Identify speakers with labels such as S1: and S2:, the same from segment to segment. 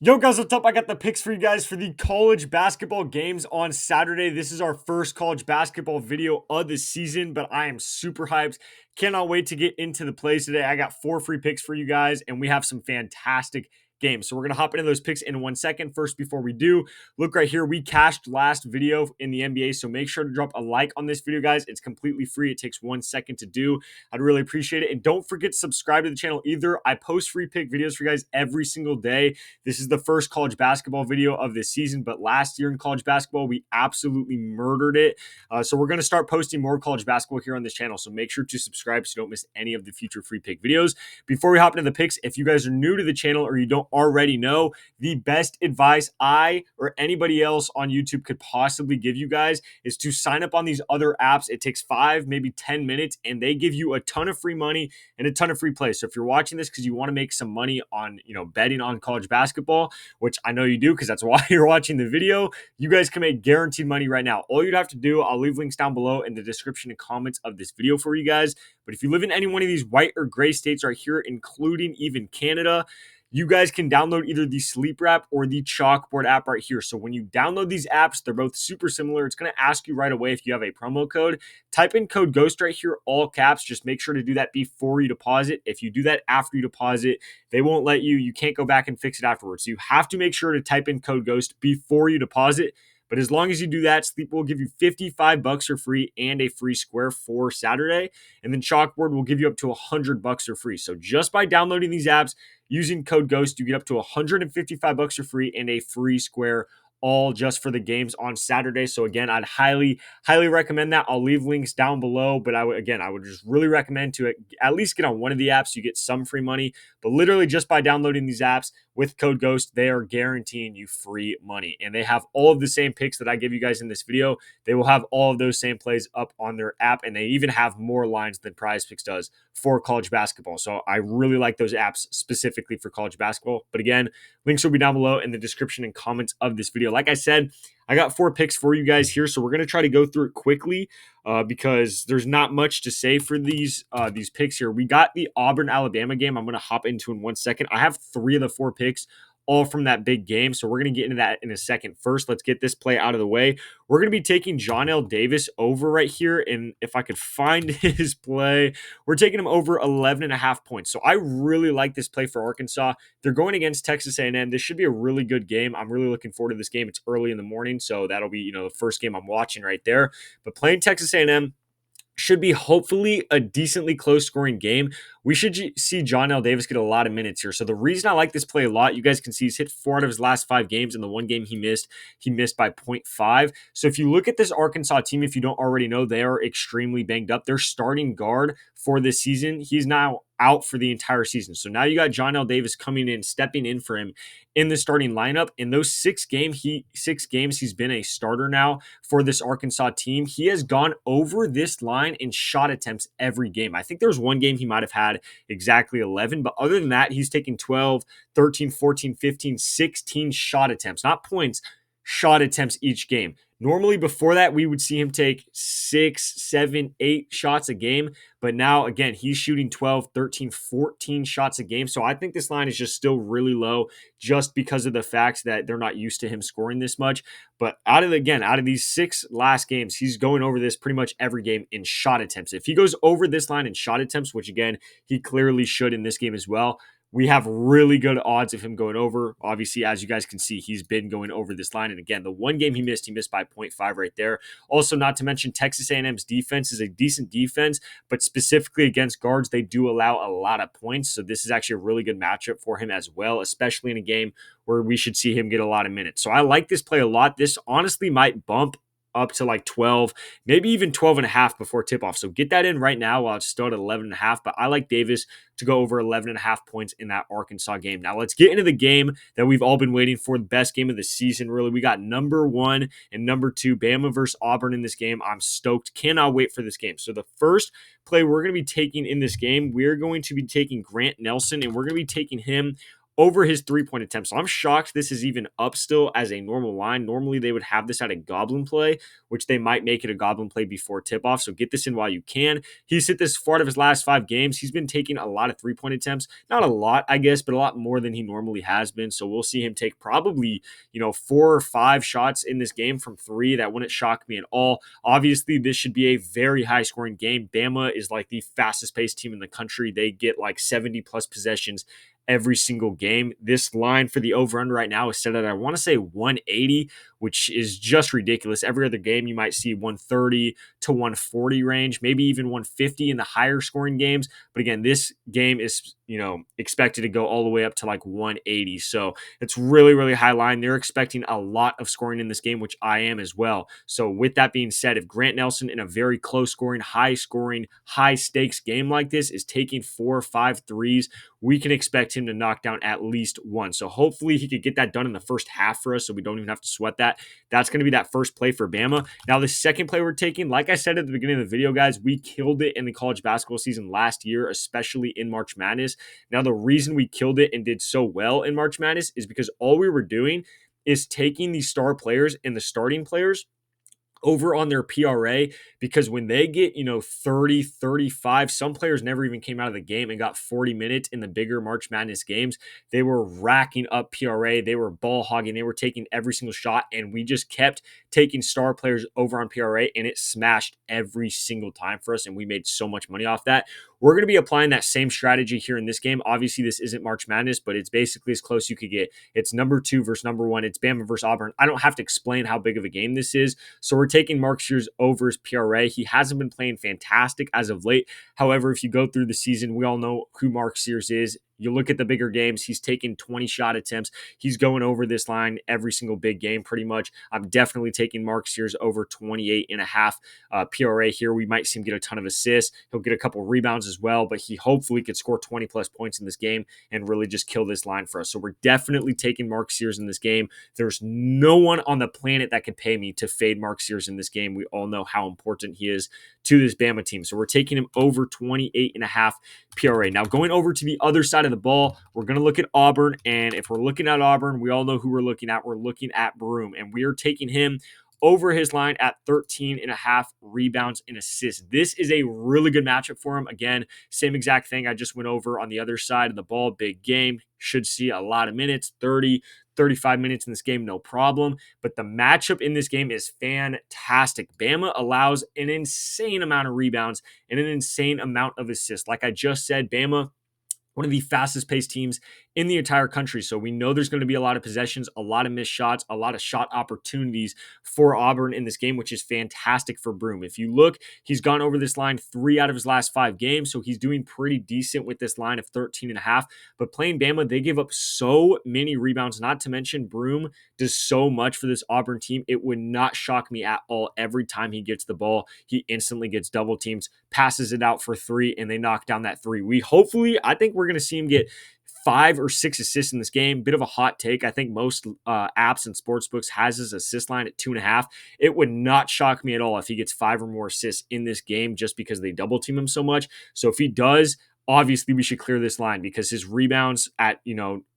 S1: Yo guys, what's up? I got the picks for you guys for the college basketball games on Saturday. This is our first college basketball video of the season, but I am super hyped. Cannot wait to get into the plays today. I got 4 free picks for you guys, and we have some fantastic games. So we're going to hop into those picks in 1 second. First, before we do, look right here. We cashed last video in the NBA, so make sure to drop a like on this video, guys. It's completely free. It takes 1 second to do. I'd really appreciate it. And don't forget to subscribe to the channel either. I post free pick videos for you guys every single day. This is the first college basketball video of this season, but last year in college basketball, we absolutely murdered it. So we're going to start posting more college basketball here on this channel. So make sure to subscribe so you don't miss any of the future free pick videos. Before we hop into the picks, if you guys are new to the channel or you don't already know, the best advice I or anybody else on YouTube could possibly give you guys is to sign up on these other apps. It takes 5, maybe 10 minutes, and they give you a ton of free money and a ton of free plays. So if you're watching this because you want to make some money on, betting on college basketball, which I know you do because that's why you're watching the video, you guys can make guaranteed money right now. All you'd have to do, I'll leave links down below in the description and comments of this video for you guys. But if you live in any one of these white or gray states right here, including even Canada, you guys can download either the Sleeper app or the Chalkboard app right here. So when you download these apps, they're both super similar. It's going to ask you right away if you have a promo code. Type in code GHOST right here, all caps. Just make sure to do that before you deposit. If you do that after you deposit, they won't let you. You can't go back and fix it afterwards. So you have to make sure to type in code GHOST before you deposit. But as long as you do that, Sleep will give you $55 for free and a free square for Saturday. And then Chalkboard will give you up to $100 for free. So just by downloading these apps, using code GHOST, you get up to $155 for free and a free square, all just for the games on Saturday. So again, I'd highly recommend that. I'll leave links down below, but I would just really recommend to at least get on one of the apps. You get some free money, but literally just by downloading these apps with code GHOST, they are guaranteeing you free money. And they have all of the same picks that I give you guys in this video. They will have all of those same plays up on their app, and they even have more lines than Prizepicks does for college basketball. So I really like those apps specifically for college basketball. But again, links will be down below in the description and comments of this video. Like I said, I got 4 picks for you guys here, so we're going to try to go through it quickly because there's not much to say for these picks here. We got the Auburn Alabama game. I'm going to hop into in 1 second. I have 3 of the 4 picks all from that big game, so we're going to get into that in a second. First, let's get this play out of the way. We're going to be taking Johnny Davis over right here, and if I could find his play, we're taking him over 11.5 points. So I really like this play for Arkansas. They're going against Texas A&M. This should be a really good game. I'm really looking forward to this game. It's early in the morning, so that'll be the first game I'm watching right there. But playing Texas A&M should be hopefully a decently close scoring game. We should see Johnny Davis get a lot of minutes here. So the reason I like this play a lot, you guys can see he's hit 4 out of his last 5 games. In the one game he missed by 0.5. So if you look at this Arkansas team, if you don't already know, they are extremely banged up. Their starting guard for this season, he's now out for the entire season. So now you got Johnny Davis coming in, stepping in for him in the starting lineup. In those 6 games, he's been a starter now for this Arkansas team. He has gone over this line in shot attempts every game. I think there was one game he might have had exactly 11, but other than that, he's taken 12, 13, 14, 15, 16 shot attempts, not points, shot attempts each game. Normally before that, we would see him take 6, 7, 8 shots a game. But now, again, he's shooting 12, 13, 14 shots a game. So I think this line is just still really low just because of the fact that they're not used to him scoring this much. But out of these 6 last games, he's going over this pretty much every game in shot attempts. If he goes over this line in shot attempts, which again, he clearly should in this game as well, we have really good odds of him going over. Obviously, as you guys can see, he's been going over this line. And again, the one game he missed by 0.5 right there. Also, not to mention Texas A&M's defense is a decent defense, but specifically against guards, they do allow a lot of points. So this is actually a really good matchup for him as well, especially in a game where we should see him get a lot of minutes. So I like this play a lot. This honestly might bump up to like 12, maybe even 12.5 before tip-off. So get that in right now while it's still at 11.5. But I like Davis to go over 11.5 points in that Arkansas game. Now let's get into the game that we've all been waiting for, the best game of the season, really. We got number 1 and number 2, Bama versus Auburn in this game. I'm stoked. Cannot wait for this game. So the first play we're going to be taking in this game, we're going to be taking Grant Nelson, and we're going to be taking him over his 3-point attempts. So I'm shocked this is even up still as a normal line. Normally they would have this at a goblin play, which they might make it a goblin play before tip off. So get this in while you can. He's hit this 4 out of his last 5 games. He's been taking a lot of 3-point attempts. Not a lot, I guess, but a lot more than he normally has been. So we'll see him take probably, 4 or 5 shots in this game from 3. That wouldn't shock me at all. Obviously, this should be a very high scoring game. Bama is like the fastest paced team in the country. They get like 70 plus possessions every single game. This line for the over-under right now is set at, I want to say, 180, which is just ridiculous. Every other game, you might see 130 to 140 range, maybe even 150 in the higher scoring games. But again, this game is, expected to go all the way up to like 180. So it's really, really high line. They're expecting a lot of scoring in this game, which I am as well. So with that being said, if Grant Nelson in a very close scoring, high stakes game like this is taking 4 or 5 threes, we can expect him to knock down at least one. So hopefully he could get that done in the first half for us so we don't even have to sweat that. That's going to be that first play for Bama. Now, the second play we're taking, like I said at the beginning of the video, guys, we killed it in the college basketball season last year, especially in March Madness. Now, the reason we killed it and did so well in March Madness is because all we were doing is taking the star players and the starting players over on their PRA, because when they get, 30, 35, some players never even came out of the game and got 40 minutes in the bigger March Madness games. They were racking up PRA. They were ball hogging. They were taking every single shot, and we just kept taking star players over on PRA, and it smashed every single time for us, and we made so much money off that. We're going to be applying that same strategy here in this game. Obviously, this isn't March Madness, but it's basically as close you could get. It's number 2 versus number 1. It's Bama versus Auburn. I don't have to explain how big of a game this is. So we're taking Mark Sears over his PRA. He hasn't been playing fantastic as of late. However, if you go through the season, we all know who Mark Sears is. You look at the bigger games, he's taking 20 shot attempts. He's going over this line every single big game pretty much. I'm definitely taking Mark Sears over 28.5 PRA here. We might see him get a ton of assists. He'll get a couple rebounds as well, but he hopefully could score 20 plus points in this game and really just kill this line for us. So we're definitely taking Mark Sears in this game. There's no one on the planet that could pay me to fade Mark Sears in this game. We all know how important he is to this Bama team. So we're taking him over 28.5 PRA. Now going over to the other side of the ball, we're going to look at Auburn. And if we're looking at Auburn, we all know who we're looking at. We're looking at Broome, and we are taking him over his line at 13.5 rebounds and assists. This is a really good matchup for him. Again, same exact thing I just went over on the other side of the ball. Big game. Should see a lot of minutes, 30, 35 minutes in this game, no problem. But the matchup in this game is fantastic. Bama allows an insane amount of rebounds and an insane amount of assists. Like I just said, Bama, one of the fastest paced teams in the entire country. So we know there's going to be a lot of possessions, a lot of missed shots, a lot of shot opportunities for Auburn in this game, which is fantastic for Broome. If you look, he's gone over this line 3 out of his last 5 games. So he's doing pretty decent with this line of 13.5. But playing Bama, they give up so many rebounds, not to mention Broome does so much for this Auburn team. It would not shock me at all. Every time he gets the ball, he instantly gets double teams, passes it out for 3, and they knock down that 3. I think we're going to see him get 5 or 6 assists in this game. Bit of a hot take. I think most apps and sportsbooks has his assist line at 2.5. It would not shock me at all if he gets 5 or more assists in this game just because they double team him so much. So if he does, obviously we should clear this line because his rebounds at,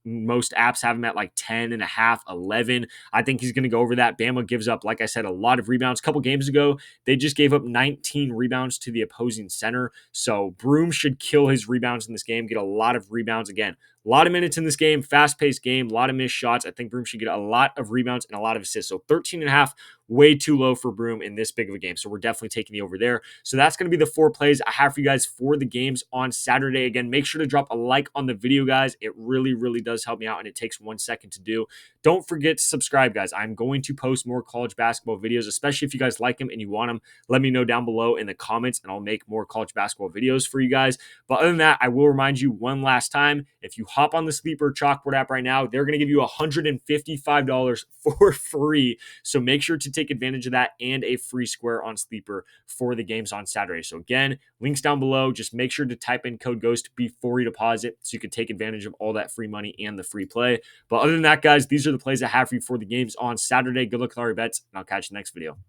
S1: most apps have him at like 10.5, 11. I think he's going to go over that. Bama gives up, like I said, a lot of rebounds. A couple games ago, they just gave up 19 rebounds to the opposing center. So Broome should kill his rebounds in this game, get a lot of rebounds. Again, a lot of minutes in this game, fast-paced game, a lot of missed shots. I think Broome should get a lot of rebounds and a lot of assists. So 13.5, way too low for Broome in this big of a game. So we're definitely taking the over there. So that's going to be the 4 plays I have for you guys for the games on Saturday. Again, make sure to drop a like on the video, guys. It really, really does help me out, and it takes 1 second to do. Don't forget to subscribe, guys. I'm going to post more college basketball videos, especially if you guys like them and you want them. Let me know down below in the comments, and I'll make more college basketball videos for you guys. But other than that, I will remind you one last time, if you hop on the Sleeper Chalkboard app right now, they're going to give you $155 for free. So make sure to take advantage of that and a free square on Sleeper for the games on Saturday. So again, links down below. Just make sure to type in code GHOST before you deposit so you can take advantage of all that free money and the free play. But other than that, guys, these are the plays I have for you for the games on Saturday. Good luck with all your bets, and I'll catch you in the next video.